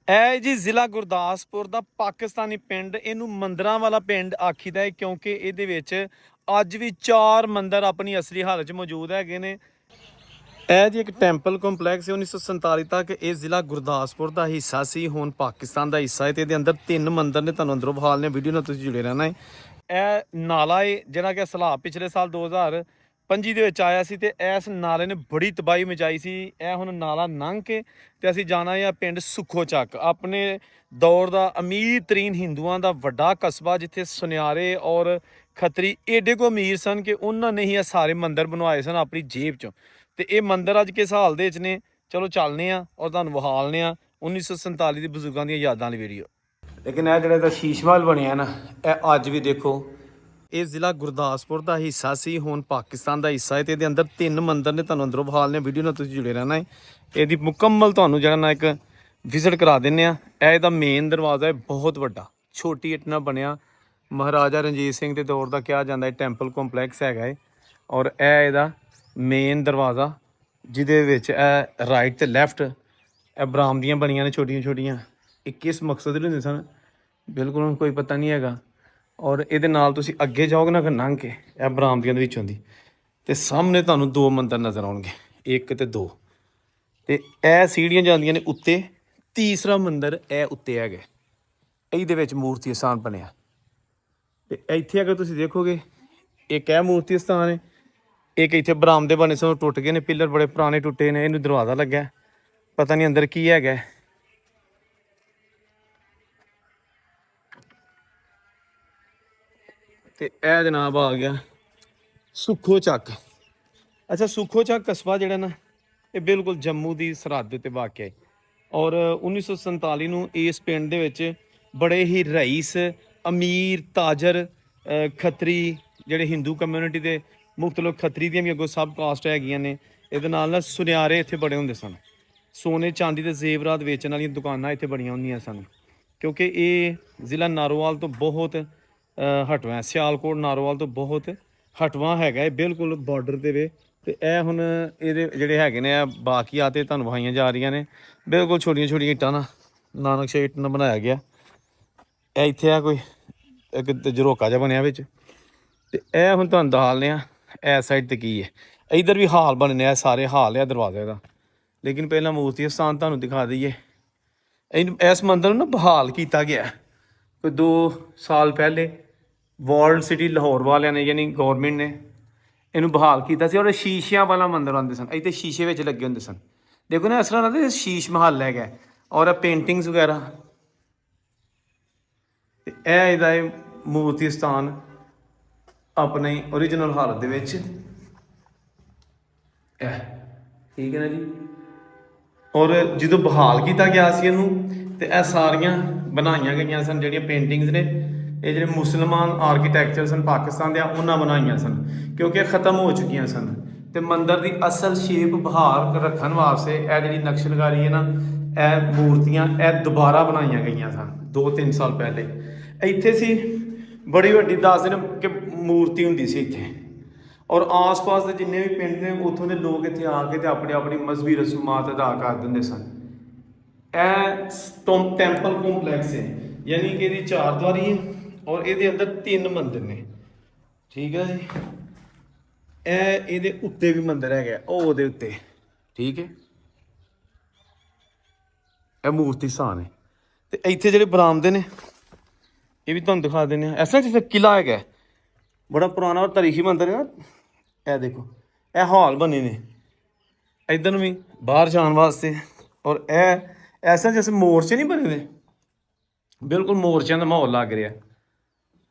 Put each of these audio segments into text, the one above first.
ਇਹ ਜੀ ਜ਼ਿਲ੍ਹਾ ਗੁਰਦਾਸਪੁਰ ਦਾ ਪਾਕਿਸਤਾਨੀ ਪਿੰਡ, ਇਹਨੂੰ ਮੰਦਰਾਂ ਵਾਲਾ ਪਿੰਡ ਆਖੀਦਾ ਹੈ ਕਿਉਂਕਿ ਇਹਦੇ ਵਿੱਚ ਅੱਜ ਵੀ 4 ਮੰਦਰ ਆਪਣੀ ਅਸਲੀ ਹਾਲਤ 'ਚ ਮੌਜੂਦ ਹੈਗੇ ਨੇ। ਇਹ ਜੀ ਇੱਕ ਟੈਂਪਲ ਕੰਪਲੈਕਸ ਹੈ। 1947 ਤੱਕ ਇਹ ਜ਼ਿਲ੍ਹਾ ਗੁਰਦਾਸਪੁਰ ਦਾ ਹਿੱਸਾ ਸੀ, ਹੁਣ ਪਾਕਿਸਤਾਨ ਦਾ ਹਿੱਸਾ ਹੈ ਤੇ ਇਹਦੇ ਅੰਦਰ 3 ਮੰਦਰ ਨੇ। ਤੁਹਾਨੂੰ ਅੰਦਰੋਂ ਵਿਖਾਲ ਨੇ, ਵੀਡੀਓ ਨਾਲ ਤੁਸੀਂ ਜੁੜੇ ਰਹਿਣਾ ਹੈ। ਇਹ ਨਾਲਾ ਹੈ ਜਿਹੜਾ ਕਿ ਸੈਲਾਬ ਪਿਛਲੇ ਸਾਲ 2025 ਦੇ ਵਿੱਚ ਆਇਆ ਸੀ ਤੇ ਇਸ ਨਾਲੇ ਨੇ ਬੜੀ ਤਬਾਹੀ ਮਚਾਈ ਸੀ। ਇਹ ਹੁਣ ਨਾਲਾ ਲੰਘ ਕੇ ਤੇ ਅਸੀਂ ਜਾਣਾ ਹੈ ਪਿੰਡ ਸੁੱਖੋ ਚੱਕ, ਆਪਣੇ ਦੌਰ ਦਾ ਅਮੀਰ ਤਰੀਨ ਹਿੰਦੂਆਂ ਦਾ ਵੱਡਾ ਕਸਬਾ, ਜਿੱਥੇ ਸੁਨਿਆਰੇ ਔਰ ਖੱਤਰੀ ਏਡੇ ਕੋ ਅਮੀਰ ਸਨ ਕਿ ਉਹਨਾਂ ਨੇ ਹੀ ਇਹ ਸਾਰੇ ਮੰਦਰ ਬਣਵਾਏ ਸਨ ਆਪਣੀ ਜੇਬ 'ਚੋਂ। ਤੇ ਇਹ ਮੰਦਰ ਅੱਜ ਕਿਸ ਹਾਲ ਦੇ ਵਿੱਚ ਨੇ, ਚਲੋ ਚੱਲਨੇ ਆ ਔਰ ਤੁਹਾਨੂੰ ਵਿਖਾਲਨੇ ਆ 1947 ਦੇ ਬਜ਼ੁਰਗਾਂ ਦੀਆਂ ਯਾਦਾਂ ਵਾਲੀ ਵੀਡੀਓ। ਲੇਕਿਨ ਇਹ ਜਿਹੜਾ ਇਹਦਾ ਸ਼ੀਸ਼ ਮਹਿਲ ਬਣਿਆ ਨਾ, ਇਹ ਅੱਜ ਵੀ ਦੇਖੋ। ਇਹ ਜ਼ਿਲ੍ਹਾ ਗੁਰਦਾਸਪੁਰ ਦਾ ਹਿੱਸਾ ਸੀ, ਹੁਣ ਪਾਕਿਸਤਾਨ ਦਾ ਹਿੱਸਾ ਹੈ ਤੇ ਇਹਦੇ ਅੰਦਰ 3 ਮੰਦਰ ਨੇ। ਤੁਹਾਨੂੰ ਅੰਦਰੋਂ ਵਿਖਾਲਨੇ, ਵੀਡੀਓ ਨਾਲ ਤੁਸੀਂ ਜੁੜੇ ਰਹਿਣਾ ਹੈ। ਇਹਦੀ ਮੁਕੰਮਲ ਤੁਹਾਨੂੰ ਜਿਹੜਾ ਨਾ ਇੱਕ ਵਿਜ਼ਿਟ ਕਰਾ ਦਿੰਨੇ ਆ। ਇਹ ਇਹਦਾ ਮੇਨ ਦਰਵਾਜ਼ਾ ਹੈ, ਬਹੁਤ ਵੱਡਾ, ਛੋਟੀ ਇੱਟ ਨਾਲ ਬਣਿਆ, ਮਹਾਰਾਜਾ ਰਣਜੀਤ ਸਿੰਘ ਦੇ ਦੌਰ ਦਾ ਕਿਹਾ ਜਾਂਦਾ ਹੈ। ਟੈਂਪਲ ਕੰਪਲੈਕਸ ਹੈਗਾ ਹੈ ਔਰ ਇਹ ਇਹਦਾ ਮੇਨ ਦਰਵਾਜ਼ਾ, ਜਿਹਦੇ ਵਿੱਚ ਇਹ ਰਾਈਟ ਤੇ ਲੈਫਟ ਇਹ ਬਰਾਮਦੀਆਂ ਬਣੀਆਂ ਨੇ ਛੋਟੀਆਂ ਛੋਟੀਆਂ। ਇਹ ਕਿਸ ਮਕਸਦ ਲਈ ਹੁੰਦੇ ਸਨ ਬਿਲਕੁਲ ਕੋਈ ਪਤਾ ਨਹੀਂ ਹੈਗਾ। ਔਰ ਇਹਦੇ ਨਾਲ ਤੁਸੀਂ ਅੱਗੇ ਜਾਓਗੇ ਨਾ, ਲੰਘ ਕੇ ਇਹ ਬਰਾਮਦੀਆਂ ਦੇ ਵਿੱਚੋਂ ਦੀ, ਤੇ ਸਾਹਮਣੇ ਤੁਹਾਨੂੰ 2 ਮੰਦਰ ਨਜ਼ਰ ਆਉਣਗੇ, 1 ਤੇ 2। ਤੇ ਇਹ ਸੀੜੀਆਂ ਜਾਂਦੀਆਂ ਨੇ ਉੱਤੇ। ਤੀਸਰਾ ਮੰਦਰ ਇਹ ਉੱਤੇ ਹੈਗਾ, ਇਹਦੇ ਵਿੱਚ ਮੂਰਤੀ ਸਥਾਨ ਬਣਿਆ। ਤੇ ਇੱਥੇ ਅਗਰ ਤੁਸੀਂ ਦੇਖੋਗੇ, ਇੱਕ ਇਹ ਮੂਰਤੀ ਸਥਾਨ ਹੈ, ਇੱਕ ਇੱਥੇ ਬਰਾਮਦੇ ਬਣੇ ਸਨ, ਟੁੱਟ ਗਏ ਨੇ, ਪਿੱਲਰ ਬੜੇ ਪੁਰਾਣੇ ਟੁੱਟੇ ਨੇ। ਇਹਨੂੰ ਦਰਵਾਜ਼ਾ ਲੱਗਾ, ਪਤਾ ਨਹੀਂ ਅੰਦਰ ਕੀ ਹੈਗਾ। ਤੇ ਇਹ ਜਨਾਬ ਆ ਗਿਆ ਸੁੱਖੋ ਚੱਕ। ਅੱਛਾ, ਸੁੱਖੋ ਚੱਕ ਕਸਬਾ ਜਿਹੜਾ ਨਾ, ਇਹ ਬਿਲਕੁਲ ਜੰਮੂ ਦੀ ਸਰਹੱਦ ਉੱਤੇ ਵਾਕਿਆ ਹੈ। ਔਰ 1947 ਨੂੰ ਇਸ ਪਿੰਡ ਦੇ ਵਿੱਚ ਬੜੇ ਹੀ ਰਈਸ, ਅਮੀਰ, ਤਾਜਰ, ਖੱਤਰੀ, ਜਿਹੜੇ ਹਿੰਦੂ ਕਮਿਊਨਿਟੀ ਦੇ ਮੁਖਤਲਿਫ ਖੱਤਰੀ ਦੀਆਂ ਵੀ ਅੱਗੋਂ ਸਬ ਕਾਸਟ ਹੈਗੀਆਂ ਨੇ। ਇਹਦੇ ਨਾਲ ਨਾ ਸੁਨਿਆਰੇ ਇੱਥੇ ਬੜੇ ਹੁੰਦੇ ਸਨ। ਸੋਨੇ ਚਾਂਦੀ ਦੇ ਜ਼ੇਵਰਾਤ ਵੇਚਣ ਵਾਲੀਆਂ ਦੁਕਾਨਾਂ ਇੱਥੇ ਬੜੀਆਂ ਹੁੰਦੀਆਂ ਸਨ, ਕਿਉਂਕਿ ਇਹ ਜ਼ਿਲ੍ਹਾ ਨਾਰੋਵਾਲ ਤੋਂ ਬਹੁਤ ਹਟਵਾ, ਸਿਆਲਕੋਟ ਨਾਰੋਵਾਲ ਤੋਂ ਬਹੁਤ ਹਟਵਾ ਹੈਗਾ ਇਹ, ਬਿਲਕੁਲ ਬਾਰਡਰ ਦੇ ਵੇ। ਤੇ ਇਹ ਹੁਣ ਇਹਦੇ ਜਿਹੜੇ ਹੈਗੇ ਨੇ, ਬਾਕੀਆਂ ਤੇ ਤੁਹਾਨੂੰ ਵਿਖਾਈਆਂ ਜਾ ਰਹੀਆਂ ਨੇ। ਬਿਲਕੁਲ ਛੋਟੀਆਂ ਛੋਟੀਆਂ ਇੱਟਾਂ ਨਾਲ, ਨਾਨਕ ਸ਼ਾਹੀ ਇੱਟ ਨਾਲ ਬਣਾਇਆ ਗਿਆ। ਇਹ ਇੱਥੇ ਆ ਕੋਈ ਇੱਕ ਝਰੋਕਾ ਜਿਹਾ ਬਣਿਆ ਵਿੱਚ। ਤੇ ਇਹ ਹੁਣ ਤੁਹਾਨੂੰ ਦਿਖਾਉਂਦੇ ਆ ਇਸ ਸਾਈਡ ਤੇ ਕੀ ਹੈ। ਇੱਧਰ ਵੀ ਹਾਲ ਬਣਨੇ ਆ, ਸਾਰੇ ਹਾਲ ਆ ਦਰਵਾਜ਼ੇ ਦਾ। ਲੇਕਿਨ ਪਹਿਲਾਂ ਮੂਰਤੀ ਸਥਾਨ ਤੁਹਾਨੂੰ ਦਿਖਾ ਦਈਏ। ਇਸ ਮੰਦਰ ਨੂੰ ਨਾ ਬਹਾਲ ਕੀਤਾ ਗਿਆ ਕੋਈ 2 ਸਾਲ ਪਹਿਲੇ, ਵਰਲਡ ਸਿਟੀ ਲਾਹੌਰ ਵਾਲਿਆਂ ਨੇ, ਯਾਨੀ ਗੌਰਮੈਂਟ ਨੇ ਇਹਨੂੰ ਬਹਾਲ ਕੀਤਾ ਸੀ। ਔਰ ਸ਼ੀਸ਼ਿਆਂ ਵਾਲਾ ਮੰਦਰ ਆਉਂਦੇ ਸਨ, ਇੱਥੇ ਸ਼ੀਸ਼ੇ ਵਿੱਚ ਲੱਗੇ ਹੁੰਦੇ ਸਨ। ਦੇਖੋ ਨਾ, ਇਸ ਤਰ੍ਹਾਂ ਲੱਗਦਾ ਸ਼ੀਸ਼ ਮਹੱਲ ਹੈਗਾ। ਔਰ ਪੇਂਟਿੰਗਸ ਵਗੈਰਾ। ਤੇ ਇਹ ਇਹਦਾ ਮੂਰਤੀ ਸਥਾਨ ਆਪਣੇ ਓਰੀਜਨਲ ਹਾਲਤ ਦੇ ਵਿੱਚ, ਇਹ ਠੀਕ ਹੈ ਨਾ ਜੀ। ਔਰ ਜਦੋਂ ਬਹਾਲ ਕੀਤਾ ਗਿਆ ਸੀ ਇਹਨੂੰ, ਤੇ ਇਹ ਸਾਰੀਆਂ ਬਣਾਈਆਂ ਗਈਆਂ ਸਨ ਜਿਹੜੀਆਂ ਪੇਂਟਿੰਗਸ ਨੇ, ਇਹ ਜਿਹੜੇ ਮੁਸਲਮਾਨ ਆਰਕੀਟੈਕਚਰ ਸਨ ਪਾਕਿਸਤਾਨ ਦੇ, ਉਹਨਾਂ ਬਣਾਈਆਂ ਸਨ, ਕਿਉਂਕਿ ਇਹ ਖ਼ਤਮ ਹੋ ਚੁੱਕੀਆਂ ਸਨ। ਤੇ ਮੰਦਰ ਦੀ ਅਸਲ ਸ਼ੇਪ ਬਹਾਲ ਰੱਖਣ ਵਾਸਤੇ ਇਹ ਜਿਹੜੀ ਨਕਸ਼ਕਾਰੀ ਹੈ ਨਾ, ਇਹ ਮੂਰਤੀਆਂ ਇਹ ਦੁਬਾਰਾ ਬਣਾਈਆਂ ਗਈਆਂ ਸਨ 2-3 ਸਾਲ ਪਹਿਲੇ। ਇੱਥੇ ਸੀ ਬੜੀ ਵੱਡੀ, ਦੱਸਦੇ ਨੇ ਕਿ ਮੂਰਤੀ ਹੁੰਦੀ ਸੀ ਇੱਥੇ। ਔਰ ਆਸ-ਪਾਸ ਦੇ ਜਿੰਨੇ ਵੀ ਪਿੰਡ ਨੇ, ਉੱਥੋਂ ਦੇ ਲੋਕ ਇੱਥੇ ਆ ਕੇ ਤੇ ਆਪਣੀ ਆਪਣੀ ਮਜ਼ਹਬੀ ਰਸੂਮਾਤ ਅਦਾ ਕਰ ਦਿੰਦੇ ਸਨ। ਇਹ ਟੈਂਪਲ ਕੰਪਲੈਕਸ ਹੈ, ਯਾਨੀ ਕਿ ਇਹਦੀ 4 ਦੀਵਾਰੀ ਹੈ ਔਰ ਇਹਦੇ ਅੰਦਰ 3 ਮੰਦਰ ਨੇ, ਠੀਕ ਹੈ ਜੀ। ਇਹ ਇਹਦੇ ਉੱਤੇ ਵੀ ਮੰਦਰ ਹੈਗਾ, ਉਹ ਉਹਦੇ ਉੱਤੇ, ਠੀਕ ਹੈ। ਇਹ ਮੂਰਤੀ ਸਥਾਨ ਹੈ। ਤੇ ਇੱਥੇ ਜਿਹੜੇ ਬਰਾਮਦੇ ਨੇ, ਇਹ ਵੀ ਤੁਹਾਨੂੰ ਦਿਖਾ ਦਿੰਦੇ ਹਾਂ। ਐਸਾ ਜਿਵੇਂ ਕਿਲਾ ਹੈਗਾ, ਬੜਾ ਪੁਰਾਣਾ ਔਰ ਤਾਰੀਖੀ ਮੰਦਰ ਹੈ ਨਾ। ਇਹ ਦੇਖੋ, ਇਹ ਹਾਲ ਬਣੇ ਨੇ ਇੱਧਰ ਨੂੰ ਵੀ ਬਾਹਰ ਜਾਣ ਵਾਸਤੇ। ਔਰ ਇਹ ਐਸਾ ਜਿਵੇਂ ਮੋਰਚੇ ਨਹੀਂ ਬਣੇ ਦੇ, ਬਿਲਕੁਲ ਮੋਰਚਿਆਂ ਦਾ ਮਾਹੌਲ ਲੱਗ ਰਿਹਾ।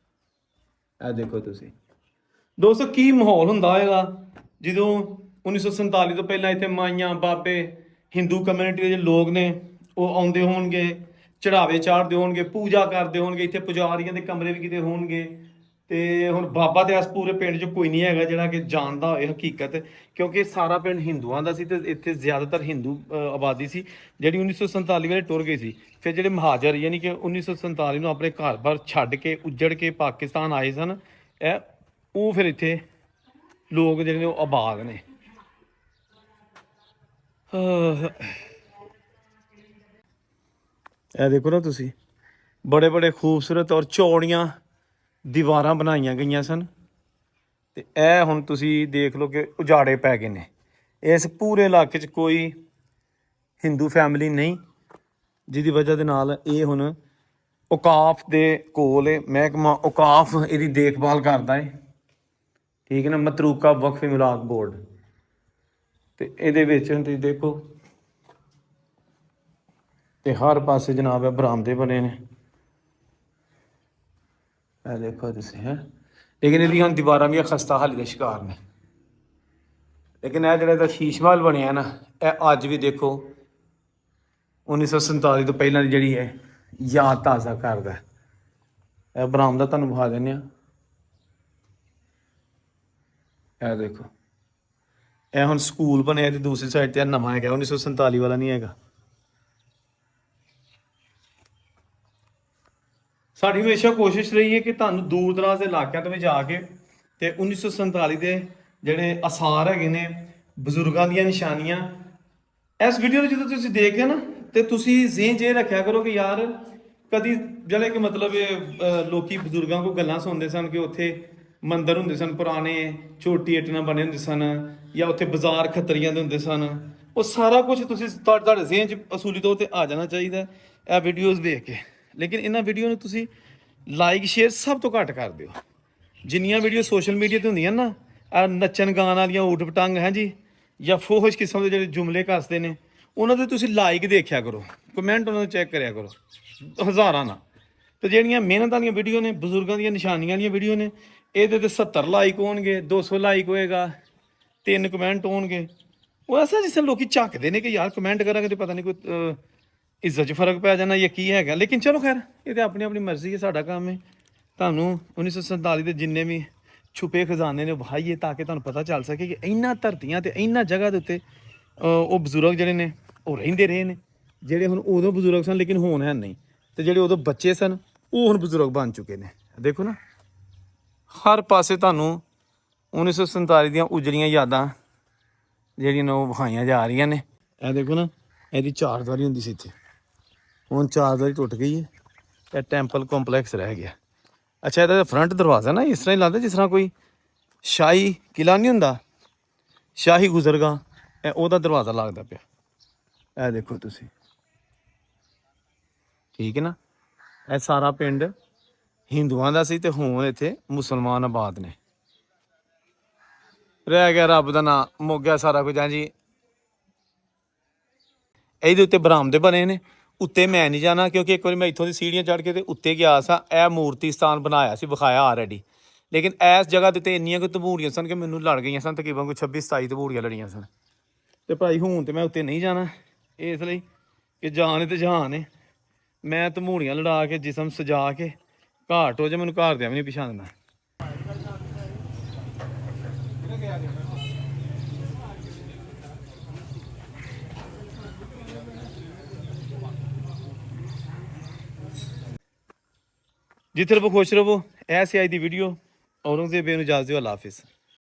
ਇਹ ਦੇਖੋ ਤੁਸੀਂ ਦੋਸਤੋ, ਕੀ ਮਾਹੌਲ ਹੁੰਦਾ ਹੋਏਗਾ ਜਦੋਂ 1947 ਤੋਂ ਪਹਿਲਾਂ ਇੱਥੇ ਮਾਈਆਂ, ਬਾਬੇ, ਹਿੰਦੂ ਕਮਿਊਨਿਟੀ ਦੇ ਜਿਹੜੇ ਲੋਕ ਨੇ ਉਹ ਆਉਂਦੇ ਹੋਣਗੇ, ਚੜਾਵੇ ਚਾੜਦੇ ਹੋਣਗੇ, ਪੂਜਾ ਕਰਦੇ ਹੋਣਗੇ। ਇੱਥੇ ਪੁਜਾਰੀਆਂ ਦੇ ਕਮਰੇ ਵੀ ਕਿਤੇ ਹੋਣਗੇ। ਤੇ ਹੁਣ ਬਾਬਾ ਤੇ ਇਸ ਪੂਰੇ ਪਿੰਡ 'ਚ ਕੋਈ ਨਹੀਂ ਹੈਗਾ ਜਿਹੜਾ ਕਿ ਜਾਣਦਾ ਹੋਏ ਹਕੀਕਤ, ਕਿਉਂਕਿ ਸਾਰਾ ਪਿੰਡ ਹਿੰਦੂਆਂ ਦਾ ਸੀ ਤੇ ਇੱਥੇ ਜ਼ਿਆਦਾਤਰ ਹਿੰਦੂ ਆਬਾਦੀ ਸੀ ਜਿਹੜੀ 1947 ਵੇਲੇ ਟੁਰ ਗਈ ਸੀ। ਫਿਰ ਜਿਹੜੇ ਮਹਾਜਰ, ਯਾਨੀ ਕਿ 1947 ਨੂੰ ਆਪਣੇ ਘਰ-ਬਾਰ ਛੱਡ ਕੇ ਉੱਜੜ ਕੇ ਪਾਕਿਸਤਾਨ ਆਏ ਸਨ, ਉਹ ਫਿਰ ਇੱਥੇ ਲੋਕ ਜਿਹੜੇ ਨੇ ਉਹ ਆਬਾਦ ਨੇ। ਇਹ ਦੇਖੋ ਨਾ ਤੁਸੀਂ, ਬੜੇ ਬੜੇ ਖੂਬਸੂਰਤ ਔਰ ਚੌੜੀਆਂ ਦੀਵਾਰਾਂ ਬਣਾਈਆਂ ਗਈਆਂ ਸਨ। ਤੇ ਇਹ ਹੁਣ ਤੁਸੀਂ ਦੇਖ ਲਓ ਕਿ ਉਜਾੜੇ ਪੈ ਗਏ ਨੇ। ਇਸ ਪੂਰੇ ਇਲਾਕੇ 'ਚ ਕੋਈ ਹਿੰਦੂ ਫੈਮਿਲੀ ਨਹੀਂ, ਜਿਹਦੀ ਵਜ੍ਹਾ ਦੇ ਨਾਲ ਇਹ ਹੁਣ ਔਕਾਫ ਦੇ ਕੋਲ ਹੈ। ਮਹਿਕਮਾ ਔਕਾਫ ਇਹਦੀ ਦੇਖਭਾਲ ਕਰਦਾ ਹੈ, ਠੀਕ ਹੈ ਨਾ, ਮਤਰੂਕਾ ਵਕਫ ਇਮਲਾਕ ਬੋਰਡ। ਤੇ ਇਹਦੇ ਵਿੱਚ ਤੁਸੀਂ ਦੇਖੋ ਤੇ ਹਰ ਪਾਸੇ ਜਨਾਬ ਹੈ ਬਰਾਮਦੇ ਬਣੇ ਨੇ। ਇਹ ਦੇਖੋ ਤੁਸੀਂ ਹੈ, ਲੇਕਿਨ ਇਹਦੀਆਂ ਹੁਣ ਦੀਵਾਰਾਂ ਵੀ ਖਸਤਾ ਹਾਲੀ ਦਾ ਸ਼ਿਕਾਰ ਨੇ। ਲੇਕਿਨ ਇਹ ਜਿਹੜਾ ਇਹਦਾ ਸ਼ੀਸ਼ ਮਹਿਲ ਬਣਿਆ ਨਾ, ਇਹ ਅੱਜ ਵੀ ਦੇਖੋ 1947 ਤੋਂ ਪਹਿਲਾਂ ਦੀ ਜਿਹੜੀ ਹੈ ਯਾਦ ਤਾਜ਼ਾ ਕਰਦਾ। ਇਹ ਬਰਾਮਦਾ ਤੁਹਾਨੂੰ ਵਿਖਾ ਦਿੰਦੇ ਹਾਂ। ਇਹ ਦੇਖੋ, ਇਹ ਹੁਣ ਸਕੂਲ ਬਣਿਆ ਤੇ ਦੂਸਰੀ ਸਾਈਡ ਤੇ ਨਵਾਂ ਹੈਗਾ, 1947 ਵਾਲਾ ਨਹੀਂ ਹੈਗਾ। ਸਾਡੀ ਹਮੇਸ਼ਾ ਕੋਸ਼ਿਸ਼ ਰਹੀ ਹੈ ਕਿ ਤੁਹਾਨੂੰ ਦੂਰ ਦਰਾਜ਼ ਦੇ ਇਲਾਕਿਆਂ ਤੋਂ ਵੀ ਜਾ ਕੇ ਤੇ 1947 ਦੇ ਜਿਹੜੇ ਆਸਾਰ ਹੈਗੇ ਨੇ, ਬਜ਼ੁਰਗਾਂ ਦੀਆਂ ਨਿਸ਼ਾਨੀਆਂ, ਇਸ ਵੀਡੀਓ ਨੂੰ ਜਦੋਂ ਤੁਸੀਂ ਦੇਖਦੇ ਨਾ ਤੇ ਤੁਸੀਂ ਜ਼ਿਹਨ 'ਚ ਇਹ ਰੱਖਿਆ ਕਰੋ ਕਿ ਯਾਰ ਕਦੀ ਜਿਹੜੇ ਕਿ ਮਤਲਬ ਲੋਕੀ ਬਜ਼ੁਰਗਾਂ ਕੋਲ ਗੱਲਾਂ ਸੁਣਦੇ ਸਨ ਕਿ ਉੱਥੇ ਮੰਦਿਰ ਹੁੰਦੇ ਸਨ ਪੁਰਾਣੇ, ਛੋਟੀ ਇੱਟ ਨਾਲ ਬਣੇ ਹੁੰਦੇ ਸਨ, ਜਾਂ ਉੱਥੇ ਬਾਜ਼ਾਰ ਖੱਤਰੀਆਂ ਦੇ ਹੁੰਦੇ ਸਨ। ਉਹ ਸਾਰਾ ਕੁਝ ਤੁਸੀਂ ਤੁਹਾਡੇ ਜ਼ਿਹਨ 'ਚ ਅਸੂਲੀ ਤੌਰ 'ਤੇ ਆ ਜਾਣਾ ਚਾਹੀਦਾ ਇਹ ਵੀਡੀਓਜ਼ ਵੇਖ ਕੇ। ਲੇਕਿਨ ਇਹਨਾਂ ਵੀਡੀਓ ਨੂੰ ਤੁਸੀਂ ਲਾਈਕ ਸ਼ੇਅਰ ਸਭ ਤੋਂ ਘੱਟ ਕਰ ਦਿਓ। ਜਿੰਨੀਆਂ ਵੀਡੀਓ ਸੋਸ਼ਲ ਮੀਡੀਆ 'ਤੇ ਹੁੰਦੀਆਂ ਨਾ, ਨੱਚਣ ਗਾਣ ਵਾਲੀਆਂ ਊਟ ਪਟੰਗ ਹੈ ਜੀ, ਜਾਂ ਫੋਹਸ਼ ਕਿਸਮ ਦੇ ਜਿਹੜੇ ਜੁਮਲੇ ਕੱਸਦੇ ਨੇ, ਉਹਨਾਂ ਦੇ ਤੁਸੀਂ ਲਾਈਕ ਦੇਖਿਆ ਕਰੋ, ਕਮੈਂਟ ਉਹਨਾਂ ਨੂੰ ਚੈੱਕ ਕਰਿਆ ਕਰੋ ਹਜ਼ਾਰਾਂ ਨਾਲ। ਤੇ ਜਿਹੜੀਆਂ ਮਿਹਨਤ ਵਾਲੀਆਂ ਵੀਡੀਓ ਨੇ, ਬਜ਼ੁਰਗਾਂ ਦੀਆਂ ਨਿਸ਼ਾਨੀਆਂ ਵਾਲੀਆਂ ਵੀਡੀਓ ਨੇ, ਇਹਦੇ ਤੇ 70 ਲਾਈਕ ਹੋਣਗੇ, 200 ਲਾਈਕ ਹੋਏਗਾ, 3 ਕਮੈਂਟ ਹੋਣਗੇ। ਉਹ ਐਸਾ ਜਿਸ ਤਰ੍ਹਾਂ ਲੋਕੀ ਝੱਕਦੇ ਨੇ ਕਿ ਯਾਰ ਕਮੈਂਟ ਕਰਾਂਗੇ ਤੇ ਪਤਾ ਨਹੀਂ ਕੋਈ ਇੱਜ਼ਤ 'ਚ ਫਰਕ ਪੈ ਜਾਣਾ ਜਾਂ ਕੀ ਹੈਗਾ। ਲੇਕਿਨ ਚਲੋ ਖੈਰ, ਇਹ ਤਾਂ ਆਪਣੀ ਆਪਣੀ ਮਰਜ਼ੀ ਹੈ, ਸਾਡਾ ਕੰਮ ਹੈ ਤੁਹਾਨੂੰ 1947 ਦੇ ਜਿੰਨੇ ਵੀ ਛੁਪੇ ਖਜ਼ਾਨੇ ਨੇ ਵਿਖਾਈਏ ਤਾਂ ਕਿ ਤੁਹਾਨੂੰ ਪਤਾ ਚੱਲ ਸਕੇ ਕਿ ਇਹਨਾਂ ਧਰਤੀਆਂ ਤੇ ਇਹਨਾਂ ਜਗ੍ਹਾ ਦੇ ਉੱਤੇ ਉਹ ਬਜ਼ੁਰਗ ਜਿਹੜੇ ਨੇ ਉਹ ਰਹਿੰਦੇ ਰਹੇ ਨੇ, ਜਿਹੜੇ ਹੁਣ ਉਦੋਂ ਬਜ਼ੁਰਗ ਸਨ ਲੇਕਿਨ ਹੁਣ ਹੈ ਨਹੀਂ, ਤੇ ਜਿਹੜੇ ਉਦੋਂ ਬੱਚੇ ਸਨ ਉਹ ਹੁਣ ਬਜ਼ੁਰਗ ਬਣ ਚੁੱਕੇ ਨੇ। ਦੇਖੋ ਨਾ, ਹਰ ਪਾਸੇ ਤੁਹਾਨੂੰ 1947 ਦੀਆਂ ਉਜੜੀਆਂ ਯਾਦਾਂ ਜਿਹੜੀਆਂ ਨੇ ਉਹ ਵਿਖਾਈਆਂ ਜਾ ਰਹੀਆਂ ਨੇ। ਇਹ ਦੇਖੋ ਨਾ, ਇਹਦੀ ਚਾਰਦੀਵਾਰੀ ਹੁੰਦੀ ਸੀ ਇੱਥੇ, ਹੁਣ ਚਾਰਦੀਵਾਰੀ ਟੁੱਟ ਗਈ ਹੈ, ਇਹ ਟੈਂਪਲ ਕੰਪਲੈਕਸ ਰਹਿ ਗਿਆ। ਅੱਛਾ, ਇਹਦਾ ਫਰੰਟ ਦਰਵਾਜ਼ਾ ਨਾ ਇਸ ਤਰ੍ਹਾਂ ਹੀ ਲੱਗਦਾ ਜਿਸ ਤਰ੍ਹਾਂ ਕੋਈ ਸ਼ਾਹੀ ਕਿਲ੍ਹਾ ਨਹੀਂ ਹੁੰਦਾ, ਸ਼ਾਹੀ ਗੁਜ਼ਰਗਾਹ, ਇਹ ਉਹਦਾ ਦਰਵਾਜ਼ਾ ਲੱਗਦਾ ਪਿਆ। ਇਹ ਦੇਖੋ ਤੁਸੀਂ, ਠੀਕ ਹੈ ਨਾ। ਇਹ ਸਾਰਾ ਪਿੰਡ ਹਿੰਦੂਆਂ ਦਾ ਸੀ ਤੇ ਹੁਣ ਇੱਥੇ ਮੁਸਲਮਾਨ ਆਬਾਦ ਨੇ। ਰਹਿ ਗਿਆ ਰੱਬ ਦਾ ਨਾਂ, ਮੁੱਕ ਗਿਆ ਸਾਰਾ ਕੁਝ। ਹਾਂਜੀ, ਇਹਦੇ ਉੱਤੇ ਬਰਾਮਦੇ ਬਣੇ ਨੇ। ਉੱਤੇ ਮੈਂ ਨਹੀਂ ਜਾਣਾ ਕਿਉਂਕਿ ਇੱਕ ਵਾਰੀ ਮੈਂ ਇੱਥੋਂ ਦੀ ਸੀੜੀਆਂ ਚੜ੍ਹ ਕੇ ਤੇ ਉੱਤੇ ਗਿਆ ਸਾਂ। ਇਹ ਮੂਰਤੀ ਸਥਾਨ ਬਣਾਇਆ ਸੀ, ਵਿਖਾਇਆ ਆਲਰੇਡੀ। ਲੇਕਿਨ ਇਸ ਜਗ੍ਹਾ ਦੇ ਉੱਤੇ ਇੰਨੀਆਂ ਕੁ ਤਬੂੜੀਆਂ ਸਨ ਕਿ ਮੈਨੂੰ ਲੜ ਗਈਆਂ ਸਨ, ਤਕਰੀਬਨ ਕੋਈ 26-27 ਤਬੂੜੀਆਂ ਲੜੀਆਂ ਸਨ। ਤੇ ਭਾਈ ਹੁਣ ਤੇ ਮੈਂ ਉੱਤੇ ਨਹੀਂ ਜਾਣਾ, ਇਸ ਲਈ ਕਿ ਜਾਨ ਹੈ ਤੇ ਜਹਾਨ ਹੈ। ਮੈਂ ਤਮੂੜੀਆਂ ਲੜਾ ਕੇ ਜਿਸਮ ਸਜਾ ਕੇ ਘਾਟ ਹੋ ਜਾ, ਮੈਨੂੰ ਘਰਦਿਆਂ ਵੀ ਨਹੀਂ ਪਛਾਣਨਾ। ਜਿੱਥੇ ਰਹੋ ਖੁਸ਼ ਰਹੋ। ਐਸੇ ਅੱਜ ਦੀ ਵੀਡੀਓ। ਔਰੰਗਜ਼ੇਬ ਨੂੰ ਇਜਾਜ਼ਤ ਦਿਓ। ਅੱਲਾ ਹਾਫਿਜ਼।